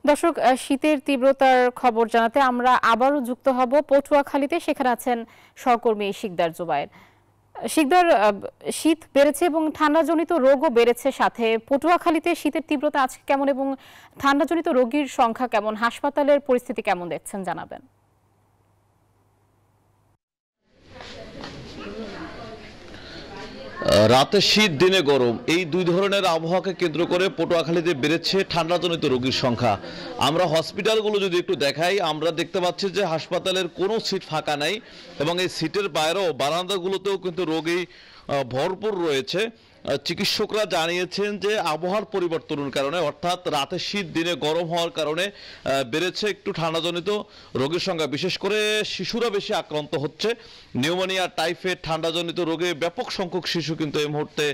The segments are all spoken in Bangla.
দর্শক, শীতের তীব্রতার খবর জানাতে আমরা আবারও যুক্ত হব পটুয়াখালীতে। সেখানে আছেন সহকর্মী শিকদার জুবায়ের। শিকদার, শীত বেড়েছে এবং ঠান্ডাজনিত রোগও বেড়েছে সাথে। পটুয়াখালীতে শীতের তীব্রতা আজকে কেমন এবং ঠান্ডাজনিত রোগীর সংখ্যা কেমন, হাসপাতালের পরিস্থিতি কেমন দেখছেন জানাবেন। রাতে শীত দিনে গরম, এই দুই ধরনের আবহাওয়াকে কেন্দ্র করে পটুয়াখালীতে বেড়েছে ঠান্ডাজনিত রোগীর সংখ্যা। আমরা হসপিটালগুলো যদি একটু দেখাই, আমরা দেখতে পাচ্ছি যে হাসপাতালের কোনো সিট ফাঁকা নাই এবং এই সিটের বাইরেও বারান্দাগুলোতেও কিন্তু রোগী ভরপুর রয়েছে। চিকিৎসকরা জানিয়েছেন যে আবহাওয়ার পরিবর্তনের কারণে, অর্থাৎ রাতে শীত দিনে গরম হওয়ার কারণে বেড়েছে একটু ঠান্ডাজনিত রোগীর সংখ্যা। বিশেষ করে শিশুরা বেশি আক্রান্ত হচ্ছে। নিউমোনিয়া, টাইফয়েড, ঠান্ডাজনিত রোগে ব্যাপক সংখ্যক শিশু কিন্তু এই মুহূর্তে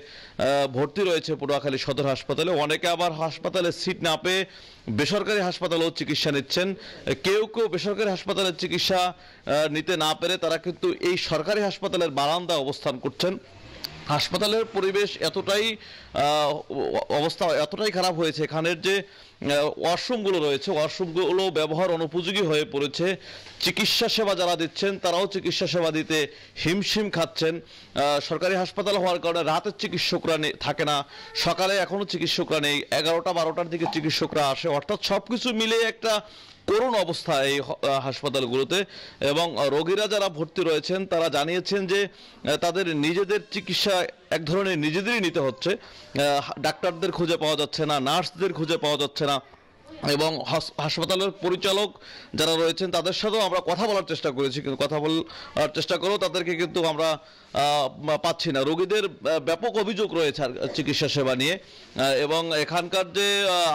ভর্তি রয়েছে পটুয়াখালী সদর হাসপাতালে। অনেকে আবার হাসপাতালে সিট না পেয়ে বেসরকারি হাসপাতালেও চিকিৎসা নিচ্ছেন। কেউ কেউ বেসরকারি হাসপাতালের চিকিৎসা নিতে না পেরে তারা কিন্তু এই সরকারি হাসপাতালের বারান্দায় অবস্থান করছেন। হাসপাতালের পরিবেশ অবস্থা এতটাই খারাপ হয়েছে, এখানের যে ওয়াশরুমগুলো রয়েছে ওয়াশরুমগুলো ব্যবহার অনুপযোগী হয়ে পড়েছে। চিকিৎসা সেবা যারা দিচ্ছেন তারাও চিকিৎসা সেবা দিতে হিমশিম খাচ্ছেন। সরকারি হাসপাতাল হওয়ার কারণে রাতের চিকিৎসকরা থাকে না, সকালে এখনও চিকিৎসকরা নেই, 11টা-12টার দিকে চিকিৎসকরা আসে। অর্থাৎ সবকিছু মিলে একটা করুণ অবস্থা এই হাসপাতালগুলোতে। এবং রোগীরা যারা ভর্তি রয়েছেন তারা জানিয়েছেন যে তাদের নিজেদের চিকিৎসা এক ধরনের নিজেদেরই নিতে হচ্ছে। ডাক্তারদের খুঁজে পাওয়া যাচ্ছে না, নার্সদের খুঁজে পাওয়া যাচ্ছে না। এবং হাসপাতালের পরিচালক যারা রয়েছেন তাদের সাথেও আমরা কথা বলার চেষ্টা করেছি, কিন্তু কথা বলার চেষ্টা করেও তাদেরকে কিন্তু আমরা পাচ্ছি না। রোগীদের ব্যাপক অভিযোগ রয়েছে চিকিৎসা সেবা নিয়ে। এবং এখানকার যে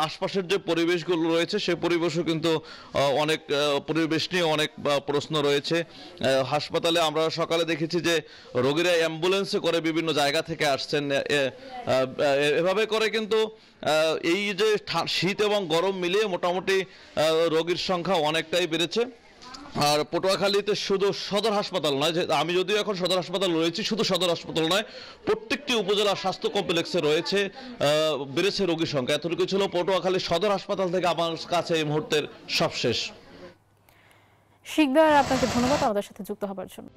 আশপাশের যে পরিবেশগুলো রয়েছে সেই পরিবেশও কিন্তু পরিবেশ নিয়ে অনেক প্রশ্ন রয়েছে। হাসপাতালে আমরা সকালে দেখেছি যে রোগীরা অ্যাম্বুলেন্সে করে বিভিন্ন জায়গা থেকে আসছেন। এভাবে করে কিন্তু এই যে শীত এবং গরম মিলিয়ে মোটামুটি রোগীর সংখ্যা অনেকটাই বেড়েছে। আর পটুয়াখালীতে শুধু সদর হাসপাতাল নয়, যে আমি যদিও এখন সদর হাসপাতাল রয়েছি, শুধু সদর হাসপাতাল নয়, প্রত্যেকটি উপজেলা স্বাস্থ্য কমপ্লেক্সে বেড়েছে রোগীর সংখ্যা। এতটুকু ছিল পটুয়াখালী সদর হাসপাতাল থেকে আমার কাছে এই মুহূর্তের সবশেষ। শিকদার, আপনাকে ধন্যবাদ আমাদের সাথে যুক্ত হবার জন্য।